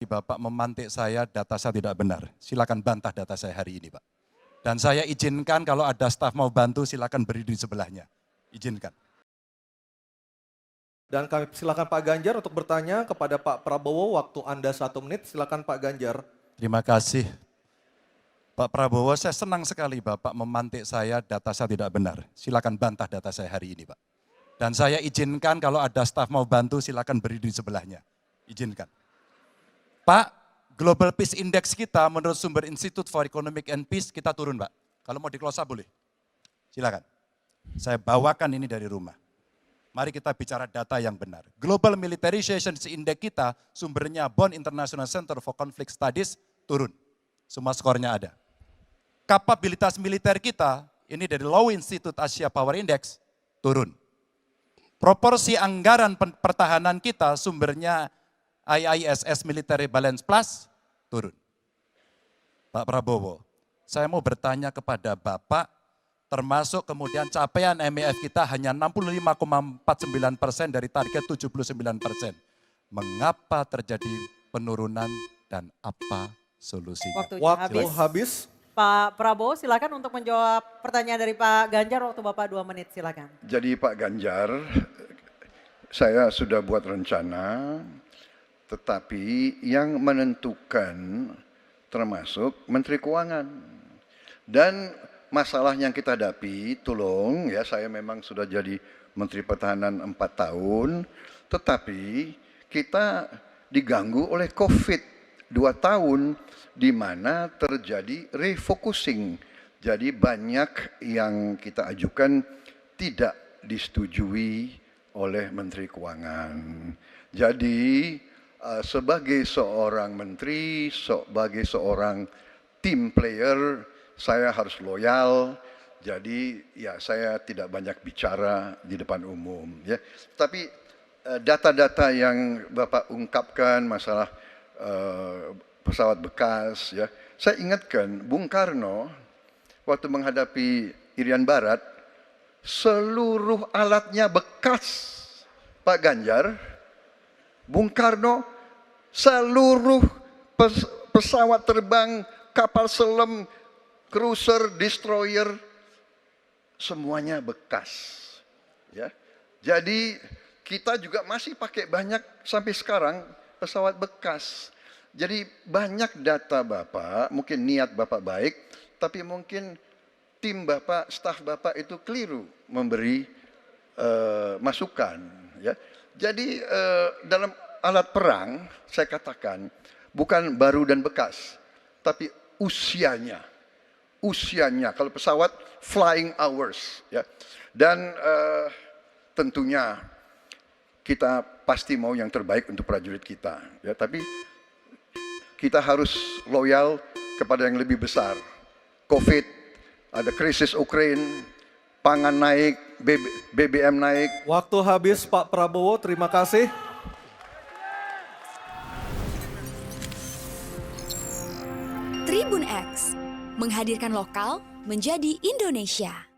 Bapak memantik saya, data saya tidak benar. Silakan bantah data saya hari ini, Pak. Dan saya izinkan kalau ada staf mau bantu, silakan berdiri di sebelahnya. Izinkan. Dan kami silakan Pak Ganjar untuk bertanya kepada Pak Prabowo, waktu Anda 1 menit, silakan Pak Ganjar. Terima kasih. Pak Prabowo, saya senang sekali Bapak memantik saya, data saya tidak benar. Silakan bantah data saya hari ini, Pak. Dan saya izinkan kalau ada staf mau bantu, silakan berdiri di sebelahnya. Izinkan. Pak, Global Peace Index kita menurut sumber Institute for Economic and Peace kita turun, Pak. Kalau mau di-close up boleh. Silakan. Saya bawakan ini dari rumah. Mari kita bicara data yang benar. Global Militarization Index kita sumbernya Bonn International Center for Conflict Studies turun. Semua skornya ada. Kapabilitas militer kita, ini dari Law Institute Asia Power Index, turun. Proporsi anggaran pertahanan kita sumbernya IISS Military Balance Plus, turun. Pak Prabowo, saya mau bertanya kepada Bapak, termasuk kemudian capaian MEF kita hanya 65,49% dari target 79%. Mengapa terjadi penurunan dan apa solusinya? Waktu habis. Pak Prabowo silakan untuk menjawab pertanyaan dari Pak Ganjar, waktu Bapak 2 menit silakan. Jadi Pak Ganjar, saya sudah buat rencana, tetapi yang menentukan termasuk Menteri Keuangan. Dan masalah yang kita hadapi, tolong ya, saya memang sudah jadi Menteri Pertahanan 4 tahun, tetapi kita diganggu oleh COVID 2 tahun, di mana terjadi refocusing. Jadi banyak yang kita ajukan tidak disetujui oleh Menteri Keuangan. Jadi sebagai seorang menteri, sebagai seorang team player, saya harus loyal. Jadi ya saya tidak banyak bicara di depan umum. Ya. Tapi data-data yang Bapak ungkapkan masalah pesawat bekas, ya, saya ingatkan Bung Karno waktu menghadapi Irian Barat, seluruh alatnya bekas. Pak Ganjar, Bung Karno, seluruh pesawat terbang, kapal selam, cruiser, destroyer, semuanya bekas. Ya. Jadi kita juga masih pakai banyak sampai sekarang pesawat bekas. Jadi banyak data Bapak, mungkin niat Bapak baik, tapi mungkin tim Bapak, staf Bapak itu keliru memberi masukan. Ya. Jadi dalam alat perang, saya katakan, bukan baru dan bekas, tapi usianya. Usianya, kalau pesawat flying hours. Ya. Dan tentunya kita pasti mau yang terbaik untuk prajurit kita. Ya, tapi kita harus loyal kepada yang lebih besar. COVID, ada krisis Ukraina, pangan naik, BBM naik. Waktu habis Pak Prabowo, terima kasih. Tribun X, menghadirkan lokal menjadi Indonesia.